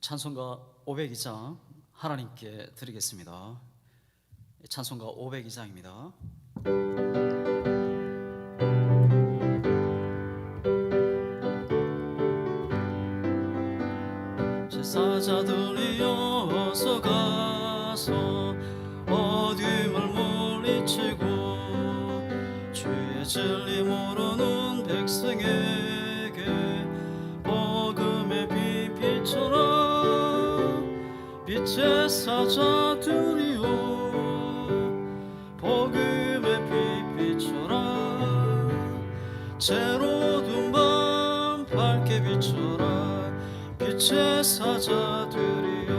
찬송가 502장 하나님께 드리겠습니다. 찬송가 502장입니다. 제사자들이 어서 가서 어둠을 물리치고 주의 진리 모르는 백성에게 복음의 빛비춰라. 빛의 사자들이여 복음의 빛비춰라. 새로운 밤 밝게 비춰라. 빛의 사자들이여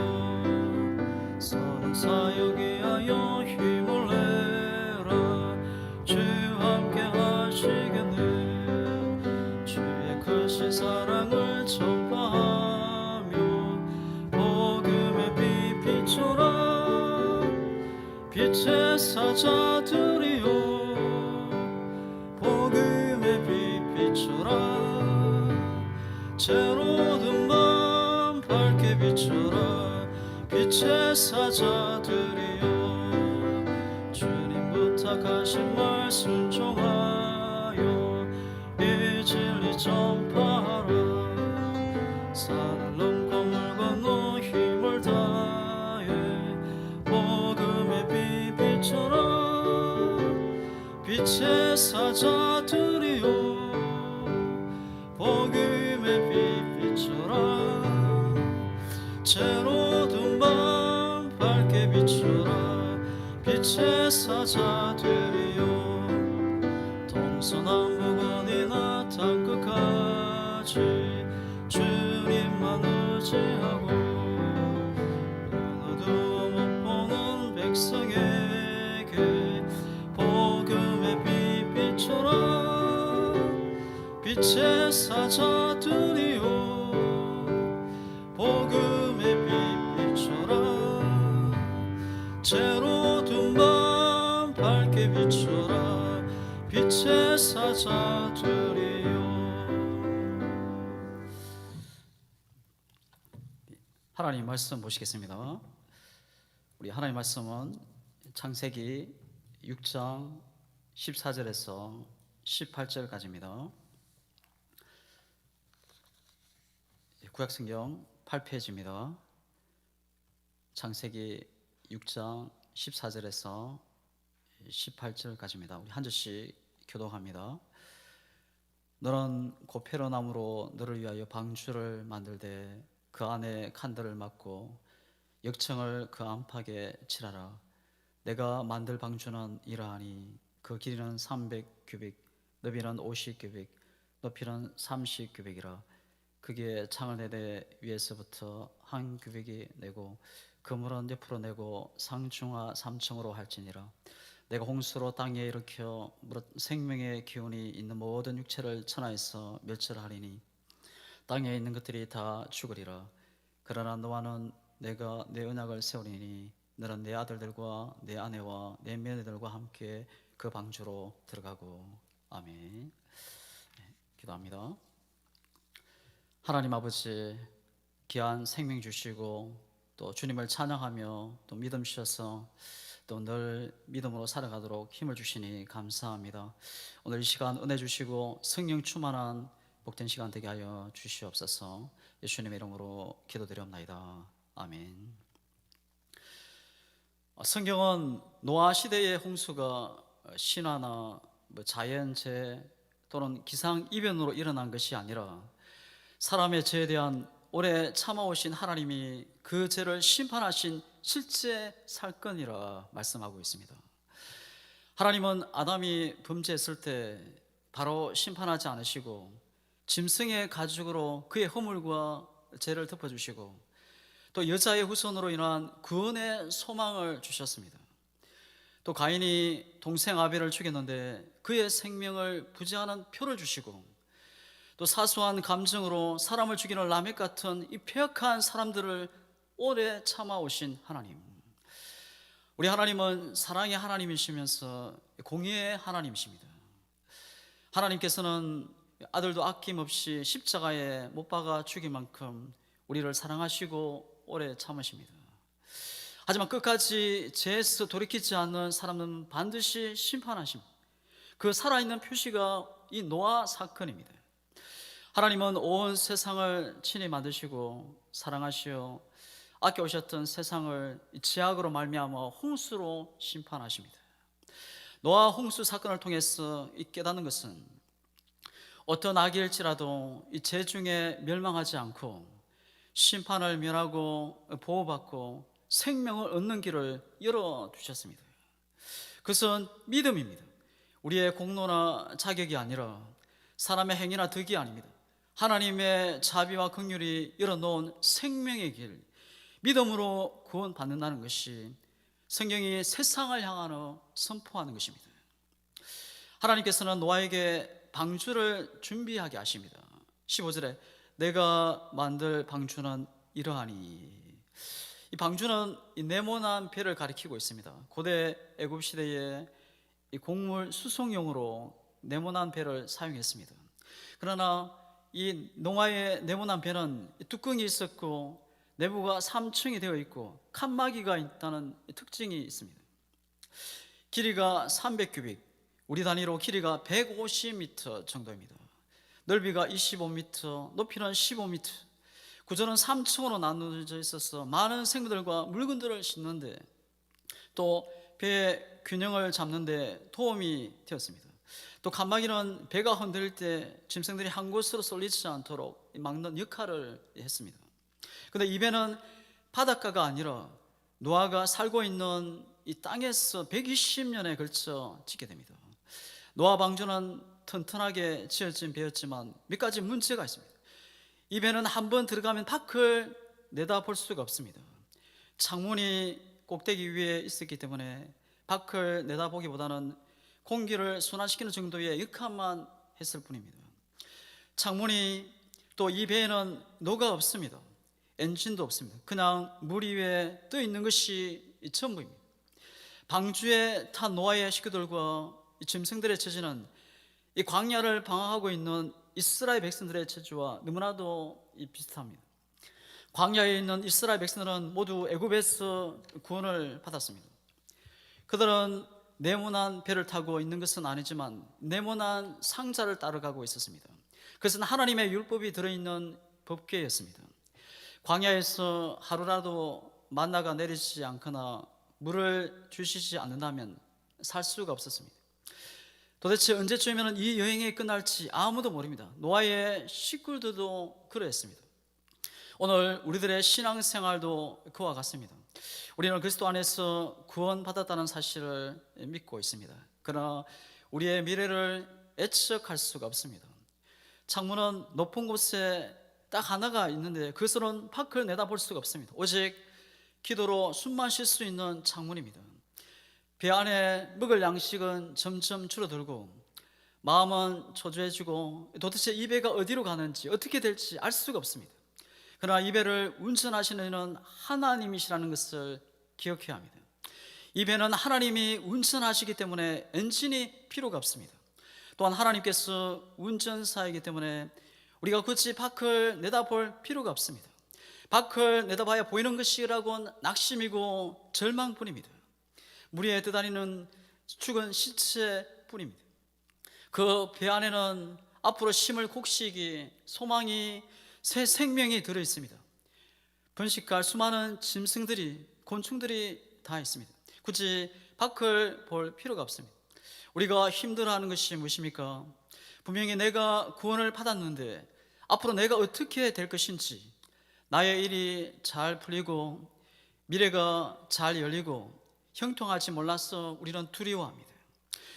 선한 사역 위하여 힘을 내라. 주 함께 하시겠네. 주의 크신 사랑을 전파하며 복음의 빛 비춰라. 빛의 사자들이여 복음의 빛 비춰라. 새로운 밤 밝게 비춰라. 빛의 사자들이여 주님 부탁하신 말 순종하여 이 진리 전파하라. 산을 넘고 물 건너 힘을 다해 복음의 빛 비춰라. 빛의 사자들이여 복음의 빛 비춰라. 새로운 밤 밝게 비춰라. 빛의 사자들이여 동서남북 어디나 땅끝까지 주님만 의지하고 눈 어두워 못 보는 백성에게 복음의 빛 비춰라. 빛의 사자들이여 복음의 빛 비춰라. 새로운 밤 밝게 비춰라. 빛의 사자들이여. 하나님 말씀 보시겠습니다. 우리 하나님 말씀은 창세기 6장 14절에서 18절까지입니다. 구약성경 8페이지입니다. 창세기 6장 14절에서 18절까지입니다. 우리 한 절씩 교독합니다. 너는 고페로 나무로 너를 위하여 방주를 만들되 그 안에 칸들을 막고 역청을 그 안팎에 칠하라. 내가 만들 방주는 이러하니 그 길이는 300규빅, 너비는 50규빅, 높이는 30규빅이라. 그게 창을 내되 위에서부터 한 규빅이 내고 그물은 옆으로 내고 상중하 3층으로 할지니라. 내가 홍수로 땅에 일으켜 생명의 기운이 있는 모든 육체를 천하에서 멸절하리니 땅에 있는 것들이 다 죽으리라. 그러나 너와는 내가 내 언약을 세우리니 너는 내 아들들과 내 아내와 내 며느리들과 함께 그 방주로 들어가고. 아멘. 기도합니다. 하나님 아버지, 귀한 생명 주시고 또 주님을 찬양하며 또 믿음 주셔서 또 늘 믿음으로 살아가도록 힘을 주시니 감사합니다. 오늘 이 시간 은혜 주시고 성령 충만한 복된 시간 되게 하여 주시옵소서. 예수님의 이름으로 기도드리옵나이다. 아멘. 성경은 노아 시대의 홍수가 신화나 자연재해 또는 기상이변으로 일어난 것이 아니라 사람의 죄에 대한 오래 참아오신 하나님이 그 죄를 심판하신 실제 사건이라 말씀하고 있습니다. 하나님은 아담이 범죄했을 때 바로 심판하지 않으시고 짐승의 가죽으로 그의 허물과 죄를 덮어주시고 또 여자의 후손으로 인한 구원의 소망을 주셨습니다. 또 가인이 동생 아벨을 죽였는데 그의 생명을 부지하는 표를 주시고 또 사소한 감정으로 사람을 죽이는 라멕 같은 이 패역한 사람들을 오래 참아오신 하나님, 우리 하나님은 사랑의 하나님이시면서 공의의 하나님이십니다. 하나님께서는 아들도 아낌없이 십자가에 못 박아 죽일 만큼 우리를 사랑하시고 오래 참으십니다. 하지만 끝까지 죄에서 돌이키지 않는 사람은 반드시 심판하십니다. 그 살아있는 표시가 이 노아 사건입니다. 하나님은 온 세상을 친히 만드시고 사랑하시어 아껴오셨던 세상을 지약으로 말미암아 홍수로 심판하십니다. 노아 홍수 사건을 통해서 깨닫는 것은 어떤 악일지라도 이 죄 중에 멸망하지 않고 심판을 면하고 보호받고 생명을 얻는 길을 열어두셨습니다. 그것은 믿음입니다. 우리의 공로나 자격이 아니라 사람의 행위나 덕이 아닙니다. 하나님의 자비와 긍휼이 열어놓은 생명의 길, 믿음으로 구원받는다는 것이 성경이 세상을 향하여 선포하는 것입니다. 하나님께서는 노아에게 방주를 준비하게 하십니다. 15절에 내가 만들 방주는 이러하니, 이 방주는 이 네모난 배를 가리키고 있습니다. 고대 애굽 시대에 이 곡물 수송용으로 네모난 배를 사용했습니다. 그러나 이 노아의 네모난 배는 뚜껑이 있었고 내부가 3층이 되어 있고 칸막이가 있다는 특징이 있습니다. 길이가 300규빅, 우리 단위로 길이가 150m 정도입니다. 넓이가 25m, 높이는 15m. 구조는 3층으로 나누어져 있어서 많은 생물들과 물건들을 싣는데 또 배의 균형을 잡는 데 도움이 되었습니다. 또 칸막이는 배가 흔들릴 때 짐승들이 한 곳으로 쏠리지 않도록 막는 역할을 했습니다. 그런데 이 배는 바닷가가 아니라 노아가 살고 있는 이 땅에서 120년에 걸쳐 짓게 됩니다. 노아 방주는 튼튼하게 지어진 배였지만 몇 가지 문제가 있습니다. 이 배는 한번 들어가면 밖을 내다볼 수가 없습니다. 창문이 꼭대기 위에 있었기 때문에 밖을 내다보기보다는 공기를 순환시키는 정도의 역할만 했을 뿐입니다. 창문이 또 이 배에는 노가 없습니다. 엔진도 없습니다. 그냥 물 위에 떠 있는 것이 전부입니다. 방주에 탄 노아의 식구들과 짐승들의 처지는 이 광야를 방황하고 있는 이스라엘 백성들의 처지와 너무나도 비슷합니다. 광야에 있는 이스라엘 백성들은 모두 애굽에서 구원을 받았습니다. 그들은 네모난 배를 타고 있는 것은 아니지만 네모난 상자를 따라가고 있었습니다. 그것은 하나님의 율법이 들어있는 법궤였습니다. 광야에서 하루라도 만나가 내리지 않거나 물을 주시지 않는다면 살 수가 없었습니다. 도대체 언제쯤이면 이 여행이 끝날지 아무도 모릅니다. 노아의 식구들도 그러했습니다. 오늘 우리들의 신앙생활도 그와 같습니다. 우리는 그리스도 안에서 구원받았다는 사실을 믿고 있습니다. 그러나 우리의 미래를 예측할 수가 없습니다. 창문은 높은 곳에 딱 하나가 있는데 그것으로는 밖을 내다볼 수가 없습니다. 오직 기도로 숨만 쉴 수 있는 창문입니다. 배 안에 먹을 양식은 점점 줄어들고 마음은 초조해지고 도대체 이 배가 어디로 가는지 어떻게 될지 알 수가 없습니다. 그러나 이 배를 운전하시는 이는 하나님이시라는 것을 기억해야 합니다. 이 배는 하나님이 운전하시기 때문에 엔진이 필요가 없습니다. 또한 하나님께서 운전사이기 때문에 우리가 굳이 밖을 내다볼 필요가 없습니다. 밖을 내다봐야 보이는 것이라고는 낙심이고 절망뿐입니다. 물 위에 떠다니는 죽은 시체뿐입니다. 그 배 안에는 앞으로 심을 곡식이, 소망이, 새 생명이 들어있습니다. 번식할 수많은 짐승들이, 곤충들이 다 있습니다. 굳이 밖을 볼 필요가 없습니다. 우리가 힘들어하는 것이 무엇입니까? 분명히 내가 구원을 받았는데 앞으로 내가 어떻게 될 것인지, 나의 일이 잘 풀리고 미래가 잘 열리고 형통할지 몰라서 우리는 두려워합니다.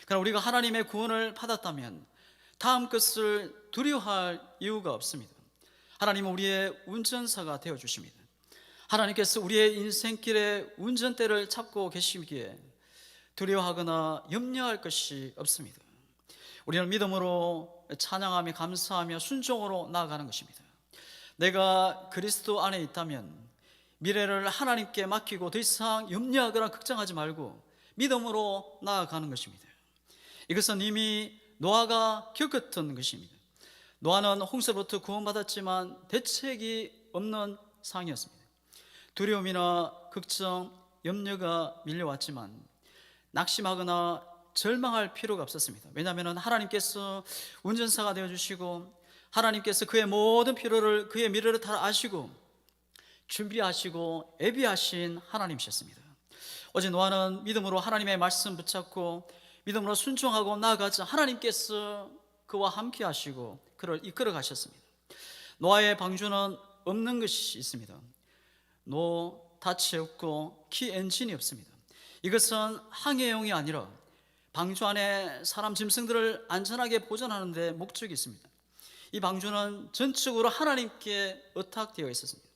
그러나 우리가 하나님의 구원을 받았다면 다음 것을 두려워할 이유가 없습니다. 하나님은 우리의 운전사가 되어주십니다. 하나님께서 우리의 인생길의 운전대를 잡고 계시기에 두려워하거나 염려할 것이 없습니다. 우리는 믿음으로 찬양하며 감사하며 순종으로 나아가는 것입니다. 내가 그리스도 안에 있다면 미래를 하나님께 맡기고 더 이상 염려하거나 걱정하지 말고 믿음으로 나아가는 것입니다. 이것은 이미 노아가 겪었던 것입니다. 노아는 홍수로부터 구원받았지만 대책이 없는 상황이었습니다. 두려움이나 걱정, 염려가 밀려왔지만 낙심하거나 절망할 필요가 없었습니다. 왜냐하면 하나님께서 운전사가 되어주시고 하나님께서 그의 모든 필요를, 그의 미래를 다 아시고 준비하시고 예비하신 하나님이셨습니다. 오직 노아는 믿음으로 하나님의 말씀 붙잡고 믿음으로 순종하고 나아가자 하나님께서 그와 함께 하시고 그를 이끌어 가셨습니다. 노아의 방주는 없는 것이 있습니다. 닷이 없고 키 엔진이 없습니다. 이것은 항해용이 아니라 방주 안에 사람 짐승들을 안전하게 보존하는 데 목적이 있습니다. 이 방주는 전적으로 하나님께 의탁되어 있었습니다.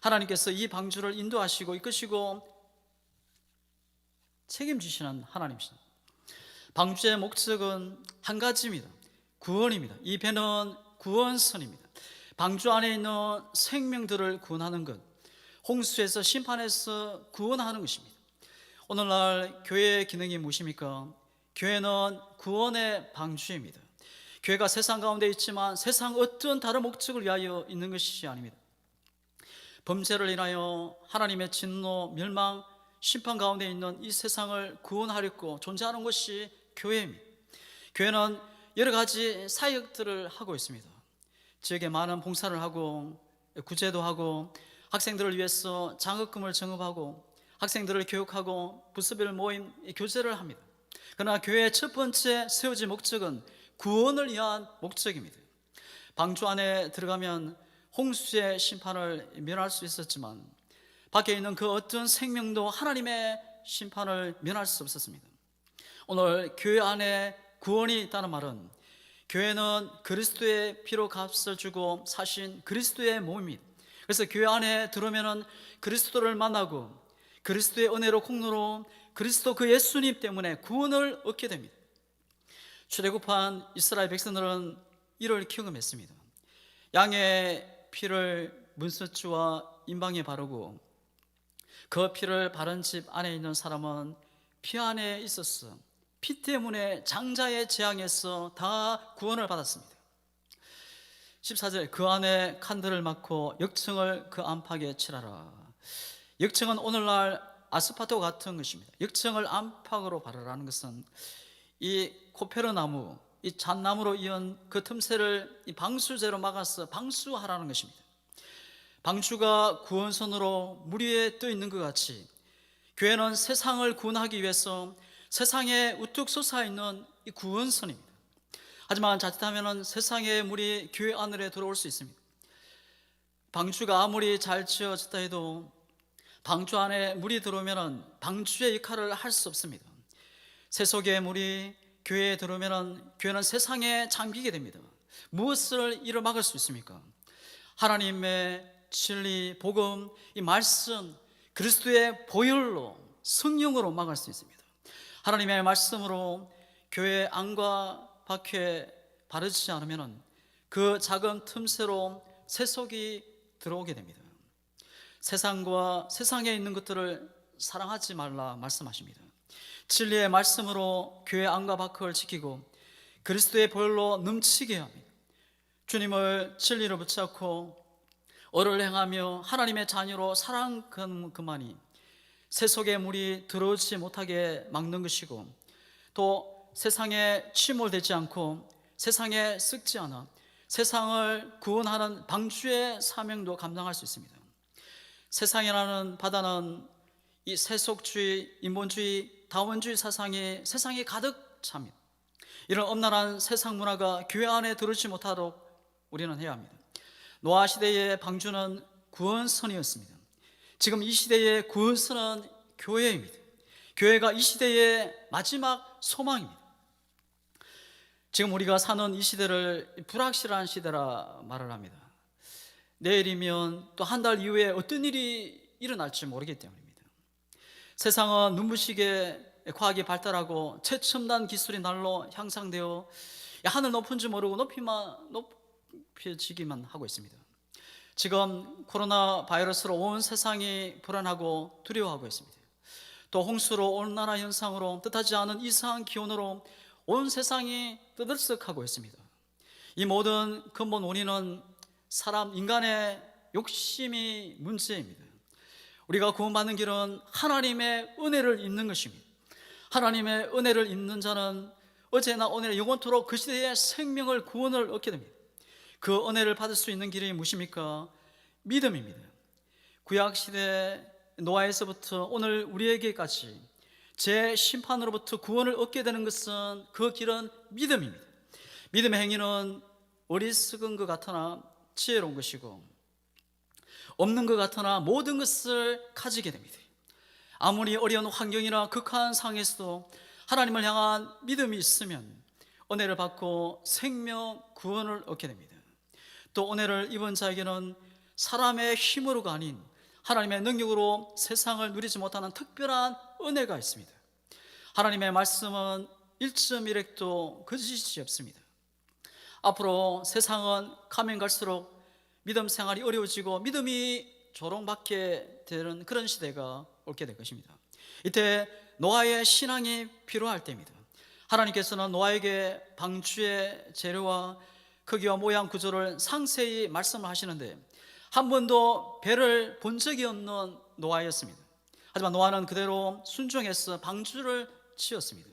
하나님께서 이 방주를 인도하시고 이끄시고 책임지시는 하나님이십니다. 방주의 목적은 한 가지입니다. 구원입니다. 이 배는 구원선입니다. 방주 안에 있는 생명들을 구원하는 것, 홍수에서 심판에서 구원하는 것입니다. 오늘날 교회의 기능이 무엇입니까? 교회는 구원의 방주입니다. 교회가 세상 가운데 있지만 세상 어떤 다른 목적을 위하여 있는 것이 아닙니다. 범죄를 인하여 하나님의 진노, 멸망, 심판 가운데 있는 이 세상을 구원하려고 존재하는 것이 교회입니다. 교회는 여러 가지 사역들을 하고 있습니다. 지역에 많은 봉사를 하고 구제도 하고 학생들을 위해서 장학금을 정업하고 학생들을 교육하고 부스별 모임 교제를 합니다. 그러나 교회의 첫 번째 세워진 목적은 구원을 위한 목적입니다. 방주 안에 들어가면 홍수의 심판을 면할 수 있었지만 밖에 있는 그 어떤 생명도 하나님의 심판을 면할 수 없었습니다. 오늘 교회 안에 구원이 있다는 말은 교회는 그리스도의 피로 값을 주고 사신 그리스도의 몸입니다. 그래서 교회 안에 들어오면 그리스도를 만나고 그리스도의 은혜로 공로로 그리스도 그 예수님 때문에 구원을 얻게 됩니다. 출애굽한 이스라엘 백성들은 이를 경험했습니다. 양의 피를 문서주와 임방에 바르고 그 피를 바른 집 안에 있는 사람은 피 안에 있었어. 피 때문에 장자의 재앙에서 다 구원을 받았습니다. 14절 그 안에 칸들을 막고 역청을 그 안팎에 칠하라. 역청은 오늘날 아스파토 같은 것입니다. 역청을 안팎으로 바르라는 것은 이 코페르나무, 이 잣나무로 이은 그 틈새를 이 방수제로 막아서 방수하라는 것입니다. 방주가 구원선으로 물 위에 떠 있는 것 같이 교회는 세상을 구원하기 위해서 세상에 우뚝 솟아있는 이 구원선입니다. 하지만 자칫하면 세상의 물이 교회 안으로 들어올 수 있습니다. 방주가 아무리 잘 지어졌다 해도 방주 안에 물이 들어오면 방주의 역할을 할 수 없습니다. 세속의 물이 교회에 들어오면 교회는 세상에 잠기게 됩니다. 무엇을 이를 막을 수 있습니까? 하나님의 진리, 복음, 이 말씀, 그리스도의 보혈로 성령으로 막을 수 있습니다. 하나님의 말씀으로 교회 안과 밖에 바르지 않으면 그 작은 틈새로 세속이 들어오게 됩니다. 세상과 세상에 있는 것들을 사랑하지 말라 말씀하십니다. 진리의 말씀으로 교회 안과 밖을 지키고 그리스도의 보혈로 넘치게 합니다. 주님을 진리로 붙잡고 의를 행하며 하나님의 자녀로 살아가는 그만이 세속의 물이 들어오지 못하게 막는 것이고 또 세상에 침몰되지 않고 세상에 썩지 않아 세상을 구원하는 방주의 사명도 감당할 수 있습니다. 세상이라는 바다는 이 세속주의, 인본주의, 다원주의 사상이 세상에 가득 찹니다. 이런 엄란한 세상 문화가 교회 안에 들어오지 못하도록 우리는 해야 합니다. 노아 시대의 방주는 구원선이었습니다. 지금 이 시대의 구원선은 교회입니다. 교회가 이 시대의 마지막 소망입니다. 지금 우리가 사는 이 시대를 불확실한 시대라 말을 합니다. 내일이면 또 한 달 이후에 어떤 일이 일어날지 모르기 때문입니다. 세상은 눈부시게 과학이 발달하고 최첨단 기술이 날로 향상되어 하늘 높은 줄 모르고 높여지기만 하고 있습니다. 지금 코로나 바이러스로 온 세상이 불안하고 두려워하고 있습니다. 또 홍수로 온난화 현상으로 뜻하지 않은 이상한 기온으로 온 세상이 떠들썩하고 있습니다. 이 모든 근본 원인은 인간의 욕심이 문제입니다. 우리가 구원받는 길은 하나님의 은혜를 입는 것입니다. 하나님의 은혜를 입는 자는 어제나 오늘 영원토록 그 시대의 생명을, 구원을 얻게 됩니다. 그 은혜를 받을 수 있는 길이 무엇입니까? 믿음입니다. 구약시대 노아에서부터 오늘 우리에게까지 제 심판으로부터 구원을 얻게 되는 것은, 그 길은 믿음입니다. 믿음의 행위는 어리석은 것 같으나 지혜로운 것이고, 없는 것 같으나 모든 것을 가지게 됩니다. 아무리 어려운 환경이나 극한 상황에서도 하나님을 향한 믿음이 있으면 은혜를 받고 생명, 구원을 얻게 됩니다. 또 은혜를 입은 자에게는 사람의 힘으로가 아닌 하나님의 능력으로 세상을 누리지 못하는 특별한 은혜가 있습니다. 하나님의 말씀은 1.1핵도 거짓이 없습니다. 앞으로 세상은 가면 갈수록 믿음 생활이 어려워지고 믿음이 조롱받게 되는 그런 시대가 올게 될 것입니다. 이때 노아의 신앙이 필요할 때입니다. 하나님께서는 노아에게 방주의 재료와 크기와 모양, 구조를 상세히 말씀을 하시는데 한 번도 배를 본 적이 없는 노아였습니다. 하지만 노아는 그대로 순종해서 방주를 지었습니다.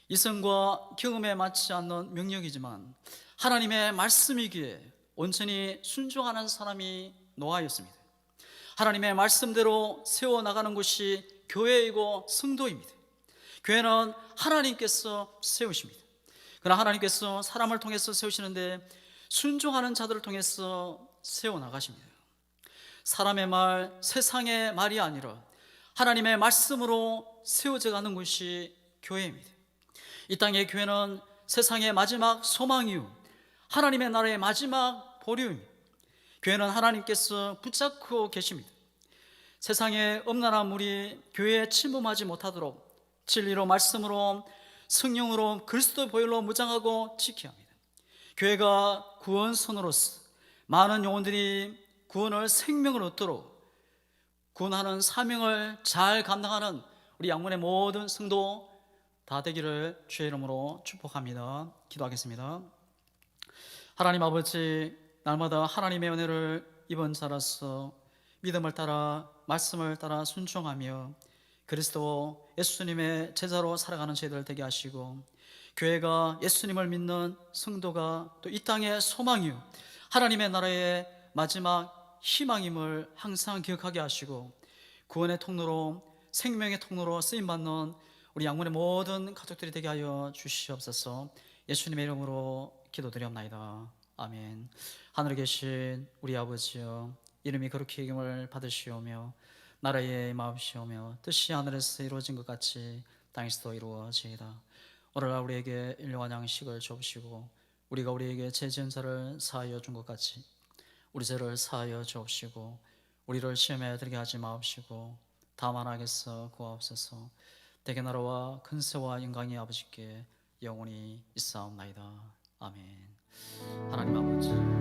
이성과 경험에 맞지 않는 명령이지만 하나님의 말씀이기에 온전히 순종하는 사람이 노아였습니다. 하나님의 말씀대로 세워나가는 곳이 교회이고 성도입니다. 교회는 하나님께서 세우십니다. 그러나 하나님께서 사람을 통해서 세우시는데 순종하는 자들을 통해서 세워나가십니다. 사람의 말, 세상의 말이 아니라 하나님의 말씀으로 세워져 가는 곳이 교회입니다. 이 땅의 교회는 세상의 마지막 소망이요 하나님의 나라의 마지막 보류입니다. 교회는 하나님께서 붙잡고 계십니다. 세상의 음란한 물이 교회에 침범하지 못하도록 진리로, 말씀으로, 성령으로, 그리스도 보혈로 무장하고 지켜야 합니다. 교회가 구원선으로서 많은 영혼들이 구원을, 생명을 얻도록 구원하는 사명을 잘 감당하는 우리 양문의 모든 성도 다 되기를 주의 이름으로 축복합니다. 기도하겠습니다. 하나님 아버지, 날마다 하나님의 은혜를 입은 자로서 믿음을 따라, 말씀을 따라 순종하며 그리스도 예수님의 제자로 살아가는 저희들 되게 하시고, 교회가 예수님을 믿는 성도가 또 이 땅의 소망이요 하나님의 나라의 마지막 희망임을 항상 기억하게 하시고, 구원의 통로로, 생명의 통로로 쓰임받는 우리 양문의 모든 가족들이 되게 하여 주시옵소서. 예수님의 이름으로 기도드리옵나이다. 아멘. 하늘에 계신 우리 아버지여, 이름이 거룩히 여김을 받으시오며 나라의 마옵시오며 뜻이 하늘에서 이루어진 것 같이 땅에서도 이루어지이다. 오늘날 우리에게 일용할 양식을 주옵시고 우리가 우리에게 죄 지은 자를 사하여 준 것 같이 우리 죄를 사하여 주옵시고 우리를 시험에 들게 하지 마옵시고 다만 악에서 구하옵소서. 대개 나라와 근세와 영광이 아버지께 영원히 있사옵나이다. 아멘. 하나님 아버지,